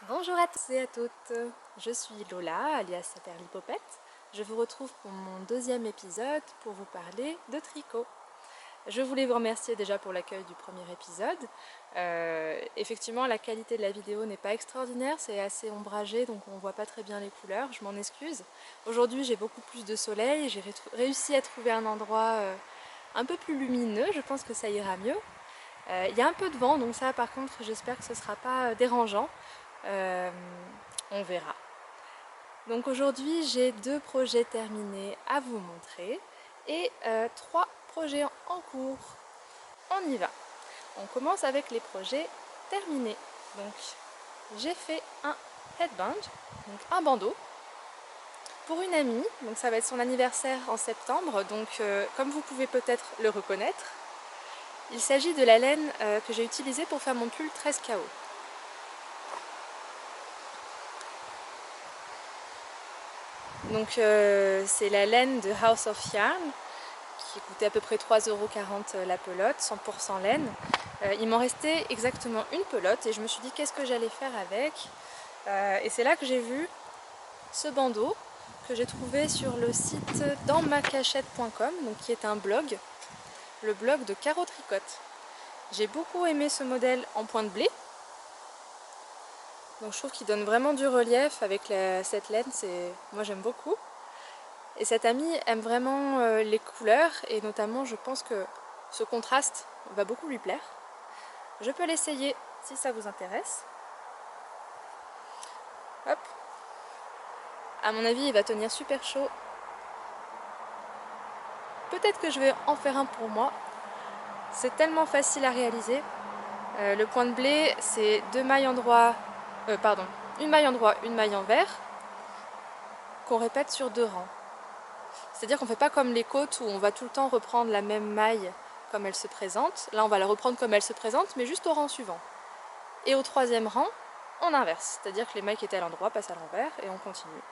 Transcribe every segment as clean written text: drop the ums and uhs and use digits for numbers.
Bonjour à tous et à toutes, je suis Lola alias Saperlipopette. Je vous retrouve pour mon deuxième épisode pour vous parler de tricot. Je voulais vous remercier déjà pour l'accueil du premier épisode. Effectivement, la qualité de la vidéo n'est pas extraordinaire, c'est assez ombragé donc on ne voit pas très bien les couleurs, je m'en excuse. Aujourd'hui j'ai beaucoup plus de soleil, j'ai réussi à trouver un endroit un peu plus lumineux, je pense que ça ira mieux. Il y a un peu de vent donc ça par contre j'espère que ce ne sera pas dérangeant. Euh, on verra. Donc aujourd'hui j'ai 2 projets terminés à vous montrer et 3 projets en cours. On y va. On commence avec les projets terminés. Donc j'ai fait un headband, donc un bandeau, pour une amie. Donc ça va être son anniversaire en septembre. Donc comme vous pouvez peut-être le reconnaître, il s'agit de la laine que j'ai utilisée pour faire mon pull 13KO. Donc c'est la laine de House of Yarn qui coûtait à peu près 3,40 € la pelote, 100% laine. Il m'en restait exactement une pelote et je me suis dit qu'est-ce que j'allais faire avec. Et c'est là que j'ai vu ce bandeau que j'ai trouvé sur le site dansmacachette.com, donc qui est un blog, le blog de Caro Tricotte. J'ai beaucoup aimé ce modèle en point de blé. Donc je trouve qu'il donne vraiment du relief avec cette laine, moi j'aime beaucoup. Et cette amie aime vraiment les couleurs et notamment je pense que ce contraste va beaucoup lui plaire. Je peux l'essayer si ça vous intéresse. Hop. À mon avis il va tenir super chaud. Peut-être que je vais en faire un pour moi. C'est tellement facile à réaliser. Le point de blé c'est une maille endroit, une maille envers qu'on répète sur 2 rangs. C'est-à-dire qu'on ne fait pas comme les côtes où on va tout le temps reprendre la même maille comme elle se présente. Là on va la reprendre comme elle se présente mais juste au rang suivant. Et au 3e rang, on inverse. C'est-à-dire que les mailles qui étaient à l'endroit passent à l'envers et on continue.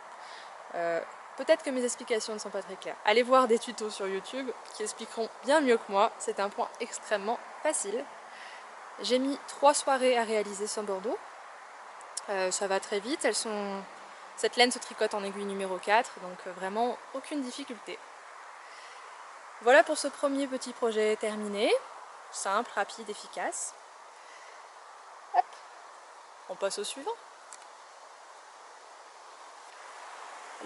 Peut-être que mes explications ne sont pas très claires. Allez voir des tutos sur YouTube qui expliqueront bien mieux que moi. C'est un point extrêmement facile. J'ai mis 3 soirées à réaliser ce bandeau. Ça va très vite. Cette laine se tricote en aiguille numéro 4, donc vraiment aucune difficulté. Voilà pour ce premier petit projet terminé. Simple, rapide, efficace. Hop, on passe au suivant.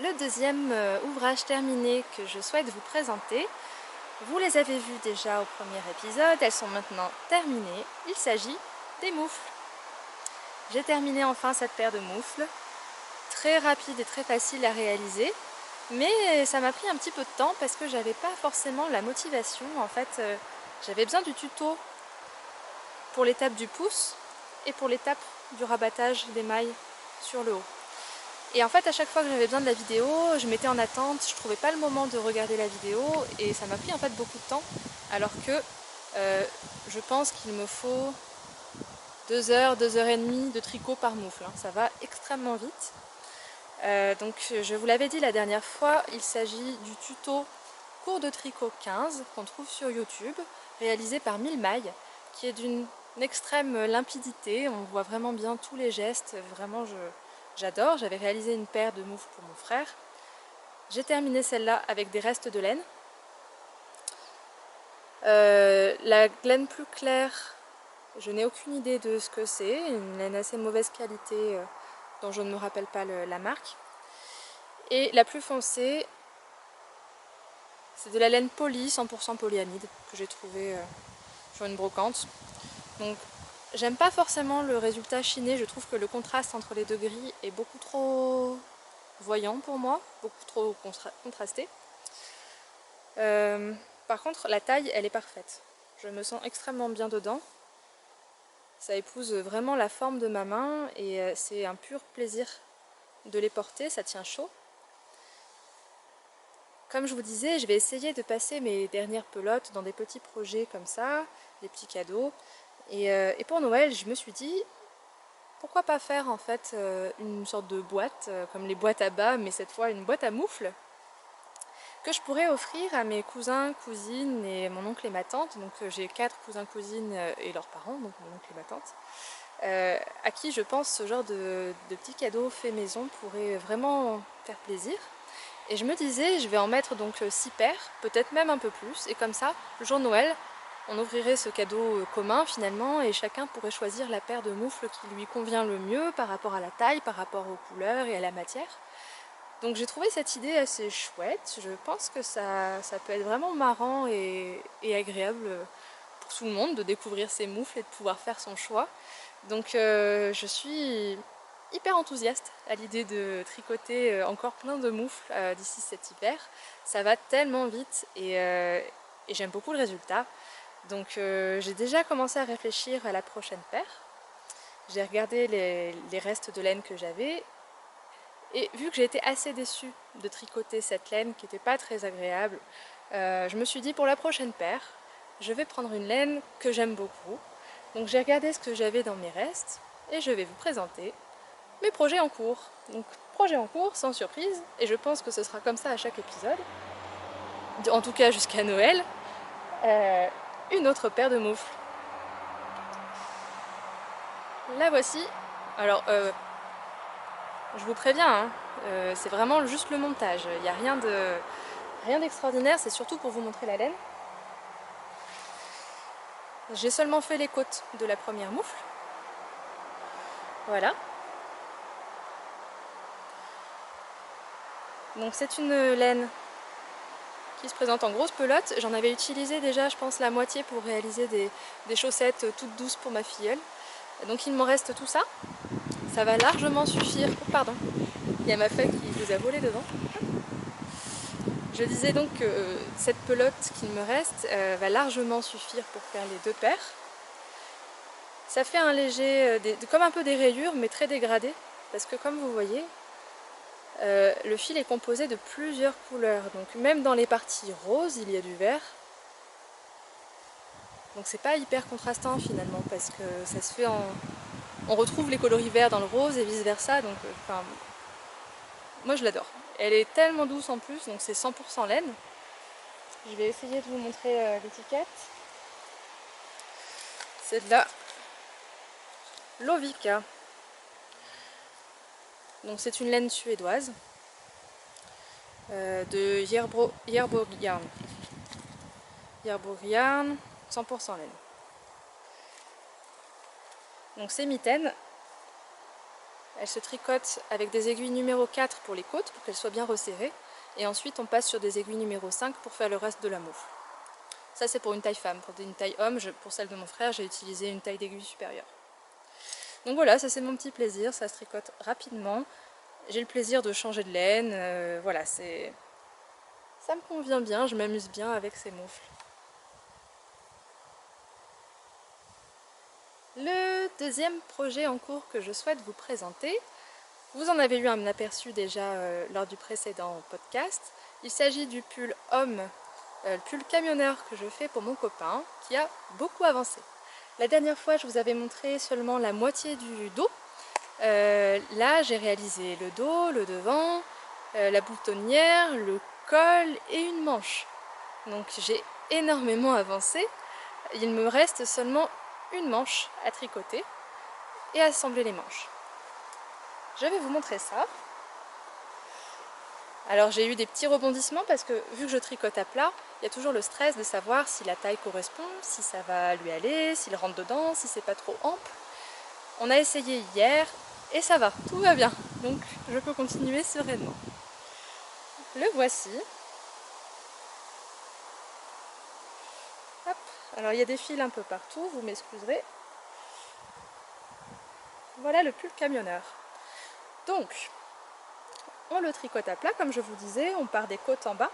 Le deuxième ouvrage terminé que je souhaite vous présenter, vous les avez vues déjà au premier épisode, elles sont maintenant terminées. Il s'agit des moufles. J'ai terminé enfin cette paire de moufles, très rapide et très facile à réaliser, mais ça m'a pris un petit peu de temps parce que j'avais pas forcément la motivation. En fait, j'avais besoin du tuto pour l'étape du pouce et pour l'étape du rabattage des mailles sur le haut. Et en fait à chaque fois que j'avais besoin de la vidéo, je m'étais en attente, je trouvais pas le moment de regarder la vidéo et ça m'a pris en fait beaucoup de temps alors que je pense qu'il me faut 2 heures, 2 heures et demie de tricot par moufle, hein. Ça va extrêmement vite. Donc je vous l'avais dit la dernière fois, il s'agit du tuto cours de tricot 15 qu'on trouve sur YouTube, réalisé par Mille Mailles, qui est d'une extrême limpidité, on voit vraiment bien tous les gestes, vraiment j'adore. J'avais réalisé une paire de moufles pour mon frère. J'ai terminé celle-là avec des restes de laine. La laine plus claire, je n'ai aucune idée de ce que c'est, une laine assez mauvaise qualité dont je ne me rappelle pas la marque. Et la plus foncée, c'est de la laine polie, 100% polyamide, que j'ai trouvée sur une brocante. Donc j'aime pas forcément le résultat chiné, je trouve que le contraste entre les deux gris est beaucoup trop voyant pour moi, beaucoup trop contrasté. Par contre la taille elle est parfaite, je me sens extrêmement bien dedans, ça épouse vraiment la forme de ma main et c'est un pur plaisir de les porter, ça tient chaud. Comme je vous disais, je vais essayer de passer mes dernières pelotes dans des petits projets comme ça, des petits cadeaux. Et pour Noël, je me suis dit, pourquoi pas faire en fait une sorte de boîte, comme les boîtes à bas, mais cette fois une boîte à moufles, que je pourrais offrir à mes cousins, cousines et mon oncle et ma tante. Donc j'ai 4 cousins, cousines et leurs parents, donc mon oncle et ma tante. à qui je pense ce genre de petits cadeaux faits maison pourrait vraiment faire plaisir. Et je me disais, je vais en mettre donc 6 paires, peut-être même un peu plus, et comme ça, le jour de Noël, on ouvrirait ce cadeau commun finalement, et chacun pourrait choisir la paire de moufles qui lui convient le mieux par rapport à la taille, par rapport aux couleurs et à la matière. Donc j'ai trouvé cette idée assez chouette, je pense que ça peut être vraiment marrant et agréable pour tout le monde de découvrir ces moufles et de pouvoir faire son choix. Donc je suis hyper enthousiaste à l'idée de tricoter encore plein de moufles d'ici cet hiver. Ça va tellement vite et j'aime beaucoup le résultat. Donc j'ai déjà commencé à réfléchir à la prochaine paire. J'ai regardé les restes de laine que j'avais et vu que j'ai été assez déçue de tricoter cette laine qui n'était pas très agréable, je me suis dit pour la prochaine paire, je vais prendre une laine que j'aime beaucoup. Donc j'ai regardé ce que j'avais dans mes restes et je vais vous présenter mes projets en cours. Donc projets en cours, sans surprise, et je pense que ce sera comme ça à chaque épisode, en tout cas jusqu'à Noël, une autre paire de moufles. La voici. Alors je vous préviens, hein, c'est vraiment juste le montage, il n'y a rien d'extraordinaire, c'est surtout pour vous montrer la laine. J'ai seulement fait les côtes de la première moufle. Voilà. Donc c'est une laine qui se présente en grosse pelote. J'en avais utilisé déjà, je pense, la moitié pour réaliser des chaussettes toutes douces pour ma filleule. Donc il m'en reste tout ça. Ça va largement suffire. Oh, pardon, il y a ma feuille qui vous a volé dedans. Je disais donc que cette pelote qu'il me reste va largement suffire pour faire les 2 paires. Ça fait un léger, comme un peu des rayures, mais très dégradé, parce que comme vous voyez, le fil est composé de plusieurs couleurs. Donc même dans les parties roses, il y a du vert. Donc c'est pas hyper contrastant finalement, parce que ça se fait en... On retrouve les coloris verts dans le rose et vice versa, donc moi je l'adore. Elle est tellement douce en plus, donc c'est 100% laine. Je vais essayer de vous montrer l'étiquette. C'est de la Lovikka. Donc c'est une laine suédoise de Järnbågsjärn. Järnbågsjärn, 100% laine. Donc ces mitaines, elles se tricotent avec des aiguilles numéro 4 pour les côtes, pour qu'elles soient bien resserrées. Et ensuite on passe sur des aiguilles numéro 5 pour faire le reste de la moufle. Ça c'est pour une taille femme. Pour une taille homme, pour celle de mon frère, j'ai utilisé une taille d'aiguille supérieure. Donc voilà, ça c'est mon petit plaisir, ça se tricote rapidement. J'ai le plaisir de changer de laine, voilà, ça me convient bien, je m'amuse bien avec ces moufles. Le deuxième projet en cours que je souhaite vous présenter, vous en avez eu un aperçu déjà lors du précédent podcast. Il s'agit du pull homme, le pull camionneur que je fais pour mon copain, qui a beaucoup avancé. La dernière fois, je vous avais montré seulement la moitié du dos. Là, j'ai réalisé le dos, le devant, la boutonnière, le col et une manche. Donc j'ai énormément avancé. Il me reste seulement une manche à tricoter et à assembler les manches. Je vais vous montrer ça. Alors j'ai eu des petits rebondissements parce que vu que je tricote à plat, il y a toujours le stress de savoir si la taille correspond, si ça va lui aller, s'il rentre dedans, si c'est pas trop ample. On a essayé hier et ça va, tout va bien. Donc je peux continuer sereinement. Le voici. Hop. Alors il y a des fils un peu partout, vous m'excuserez. Voilà le pull camionneur. Donc, on le tricote à plat, comme je vous disais, on part des côtes en bas.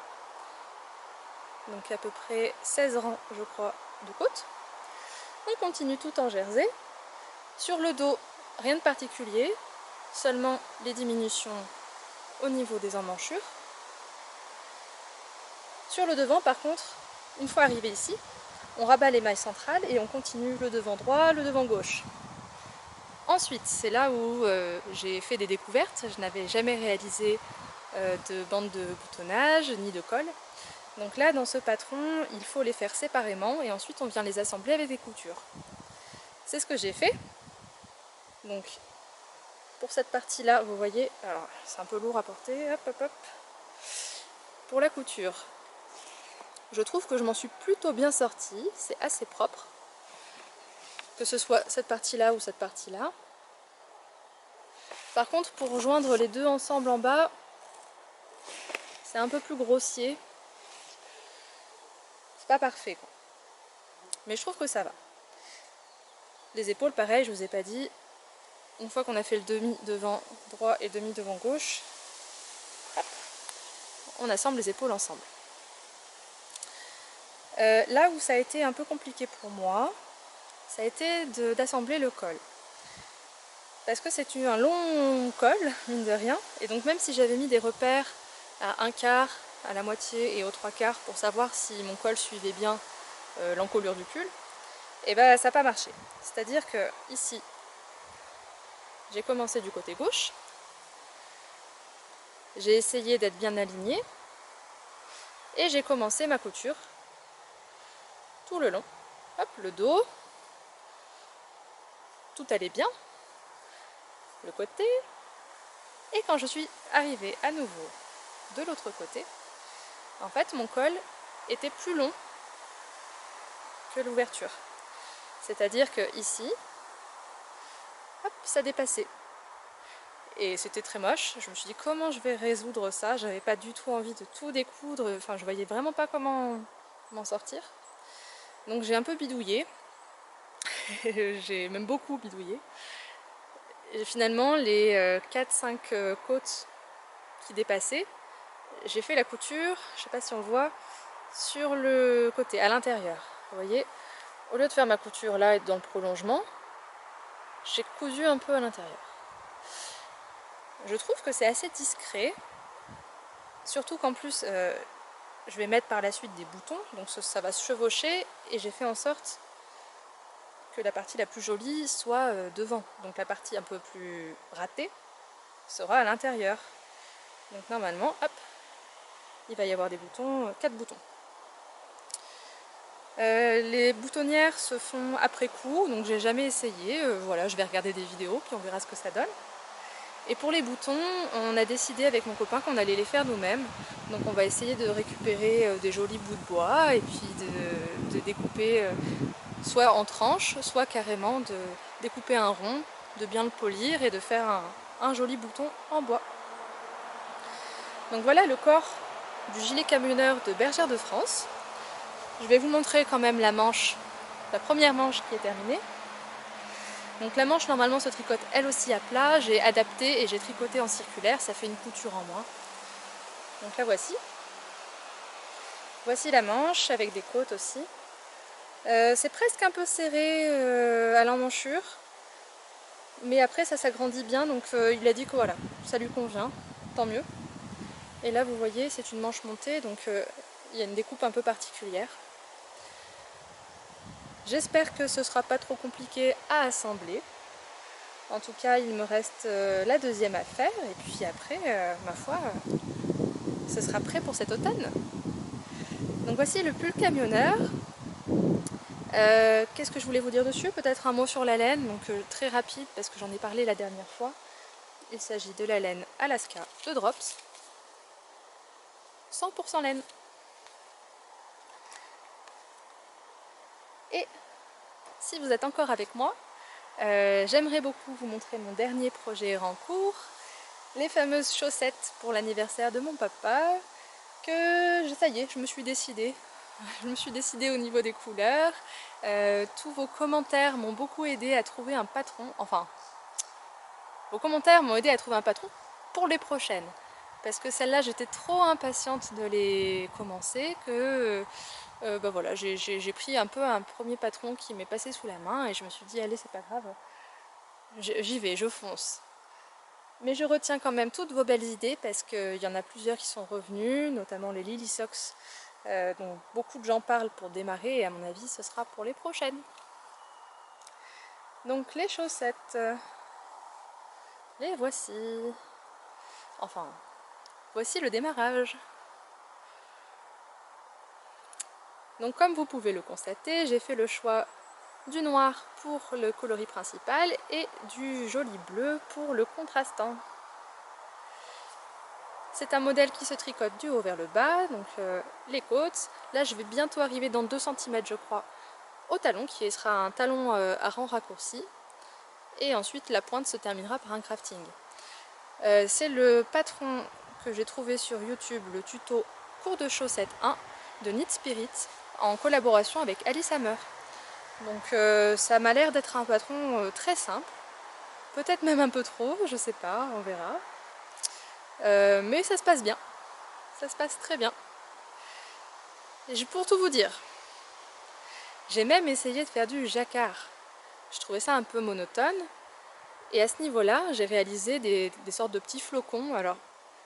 Donc à peu près 16 rangs, je crois, de côtes. On continue tout en jersey. Sur le dos, rien de particulier, seulement les diminutions au niveau des emmanchures. Sur le devant, par contre, une fois arrivé ici, on rabat les mailles centrales et on continue le devant droit, le devant gauche. Ensuite, c'est là où j'ai fait des découvertes. Je n'avais jamais réalisé de bande de boutonnage ni de colle. Donc là, dans ce patron, il faut les faire séparément et ensuite on vient les assembler avec des coutures. C'est ce que j'ai fait. Donc pour cette partie là, vous voyez, alors c'est un peu lourd à porter, hop hop hop. Pour la couture, je trouve que je m'en suis plutôt bien sortie, c'est assez propre, que ce soit cette partie là ou cette partie là. Par contre, pour joindre les deux ensemble en bas, c'est un peu plus grossier, c'est pas parfait quoi. Mais je trouve que ça va. Les épaules, pareil, je vous ai pas dit, une fois qu'on a fait le demi devant droit et demi devant gauche, hop, on assemble les épaules ensemble. Là où ça a été un peu compliqué pour moi, ça a été d'assembler le col. Parce que c'est un long col, mine de rien, et donc même si j'avais mis des repères à un quart, à la moitié et aux trois quarts pour savoir si mon col suivait bien l'encolure du pull, et ben ça n'a pas marché. C'est-à-dire que ici, j'ai commencé du côté gauche, j'ai essayé d'être bien alignée, et j'ai commencé ma couture tout le long. Hop, le dos, tout allait bien, le côté, et quand je suis arrivée à nouveau de l'autre côté, en fait mon col était plus long que l'ouverture. C'est-à-dire que ici, hop, ça dépassait. Et c'était très moche. Je me suis dit comment je vais résoudre ça. J'avais pas du tout envie de tout découdre. Enfin, je voyais vraiment pas comment m'en sortir. Donc j'ai un peu bidouillé. J'ai même beaucoup bidouillé. Et finalement, les 4-5 côtes qui dépassaient, j'ai fait la couture, je sais pas si on voit, sur le côté, à l'intérieur. Vous voyez, au lieu de faire ma couture là et dans le prolongement, j'ai cousu un peu à l'intérieur. Je trouve que c'est assez discret, surtout qu'en plus je vais mettre par la suite des boutons, donc ça va se chevaucher, et j'ai fait en sorte que la partie la plus jolie soit devant, donc la partie un peu plus ratée sera à l'intérieur. Donc normalement, hop, il va y avoir des boutons, 4 boutons. Les boutonnières se font après coup, donc j'ai jamais essayé, voilà, je vais regarder des vidéos puis on verra ce que ça donne. Et pour les boutons, on a décidé avec mon copain qu'on allait les faire nous-mêmes. Donc on va essayer de récupérer des jolis bouts de bois et puis de découper soit en tranches, soit carrément de découper un rond, de bien le polir et de faire un joli bouton en bois. Donc voilà le corps du gilet camionneur de Bergère de France. Je vais vous montrer quand même la manche, la première manche qui est terminée. Donc la manche normalement se tricote elle aussi à plat, j'ai adapté et j'ai tricoté en circulaire, ça fait une couture en moins. Donc la voici. Voici la manche avec des côtes aussi. C'est presque un peu serré à l'emmanchure, mais après ça s'agrandit bien, donc il a dit que voilà, ça lui convient, tant mieux. Et là vous voyez c'est une manche montée, donc il y a une découpe un peu particulière. J'espère que ce sera pas trop compliqué à assembler. En tout cas, il me reste la deuxième à faire, et puis après, ma foi, ce sera prêt pour cet automne. Donc voici le pull camionneur. Qu'est-ce que je voulais vous dire dessus? Peut-être un mot sur la laine, donc très rapide parce que j'en ai parlé la dernière fois. Il s'agit de la laine Alaska de Drops. 100% laine. Et si vous êtes encore avec moi, j'aimerais beaucoup vous montrer mon dernier projet en cours, les fameuses chaussettes pour l'anniversaire de mon papa, que ça y est, je me suis décidée. Je me suis décidée au niveau des couleurs. Tous vos commentaires m'ont beaucoup aidé à trouver un patron. Enfin, vos commentaires m'ont aidé à trouver un patron pour les prochaines. Parce que celles-là, j'étais trop impatiente de les commencer que bah voilà, j'ai pris un peu un premier patron qui m'est passé sous la main et je me suis dit, allez, c'est pas grave, j'y vais, je fonce. Mais je retiens quand même toutes vos belles idées parce qu'il y en a plusieurs qui sont revenues, notamment les Lily Socks, dont beaucoup de gens parlent pour démarrer, et à mon avis ce sera pour les prochaines. Donc les chaussettes, les voici. Enfin, voici le démarrage. Donc comme vous pouvez le constater, j'ai fait le choix du noir pour le coloris principal et du joli bleu pour le contrastant. C'est un modèle qui se tricote du haut vers le bas, donc les côtes. Là je vais bientôt arriver dans 2 cm je crois au talon, qui sera un talon à rang raccourci. Et ensuite la pointe se terminera par un crafting. C'est le patron que j'ai trouvé sur YouTube, le tuto cours de chaussettes 1 de Knit Spirit, en collaboration avec Alice Hammer. Donc ça m'a l'air d'être un patron très simple, peut-être même un peu trop, je sais pas, on verra. Mais ça se passe bien, ça se passe très bien. Et pour tout vous dire, j'ai même essayé de faire du jacquard. Je trouvais ça un peu monotone. Et à ce niveau-là, j'ai réalisé des sortes de petits flocons. Alors,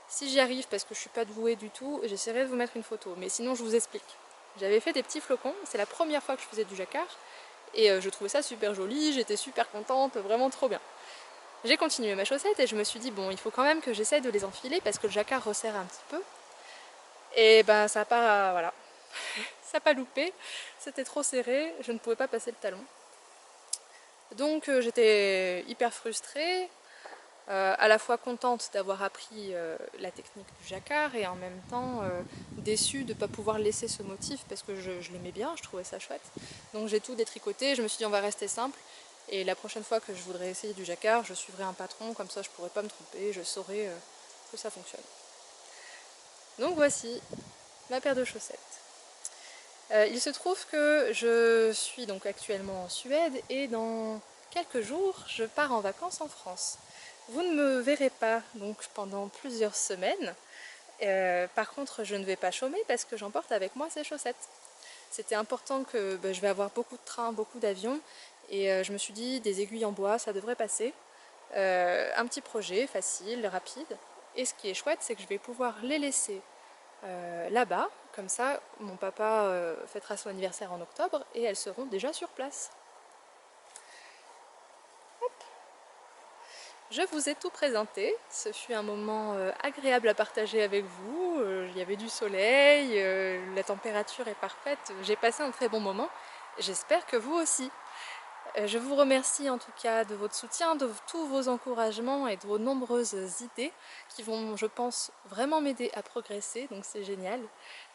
si j'y arrive, parce que je suis pas douée du tout, j'essaierai de vous mettre une photo. Mais sinon, je vous explique. J'avais fait des petits flocons, c'est la première fois que je faisais du jacquard. Et je trouvais ça super joli, j'étais super contente, vraiment trop bien. J'ai continué ma chaussette et je me suis dit, bon, il faut quand même que j'essaye de les enfiler parce que le jacquard resserre un petit peu. Et ben, ça n'a pas, voilà, ça n'a pas loupé, c'était trop serré, je ne pouvais pas passer le talon. Donc j'étais hyper frustrée, à la fois contente d'avoir appris la technique du jacquard et en même temps déçue de ne pas pouvoir laisser ce motif parce que je l'aimais bien, je trouvais ça chouette. Donc j'ai tout détricoté, je me suis dit on va rester simple et la prochaine fois que je voudrais essayer du jacquard, je suivrai un patron, comme ça je pourrais pas me tromper, je saurai que ça fonctionne. Donc voici ma paire de chaussettes. Il se trouve que je suis donc actuellement en Suède et dans quelques jours je pars en vacances en France. Vous ne me verrez pas donc pendant plusieurs semaines. Par contre je ne vais pas chômer parce que j'emporte avec moi ces chaussettes. C'était important que je vais avoir beaucoup de trains, beaucoup d'avions et je me suis dit des aiguilles en bois ça devrait passer. Un petit projet facile, rapide. Et ce qui est chouette c'est que je vais pouvoir les laisser là-bas, comme ça mon papa fêtera son anniversaire en octobre et elles seront déjà sur place. Hop. Je vous ai tout présenté, ce fut un moment agréable à partager avec vous, il y avait du soleil, la température est parfaite, j'ai passé un très bon moment, j'espère que vous aussi. Je vous remercie en tout cas de votre soutien, de tous vos encouragements et de vos nombreuses idées qui vont, je pense, vraiment m'aider à progresser, donc c'est génial.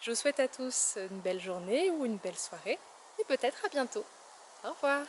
Je vous souhaite à tous une belle journée ou une belle soirée et peut-être à bientôt. Au revoir!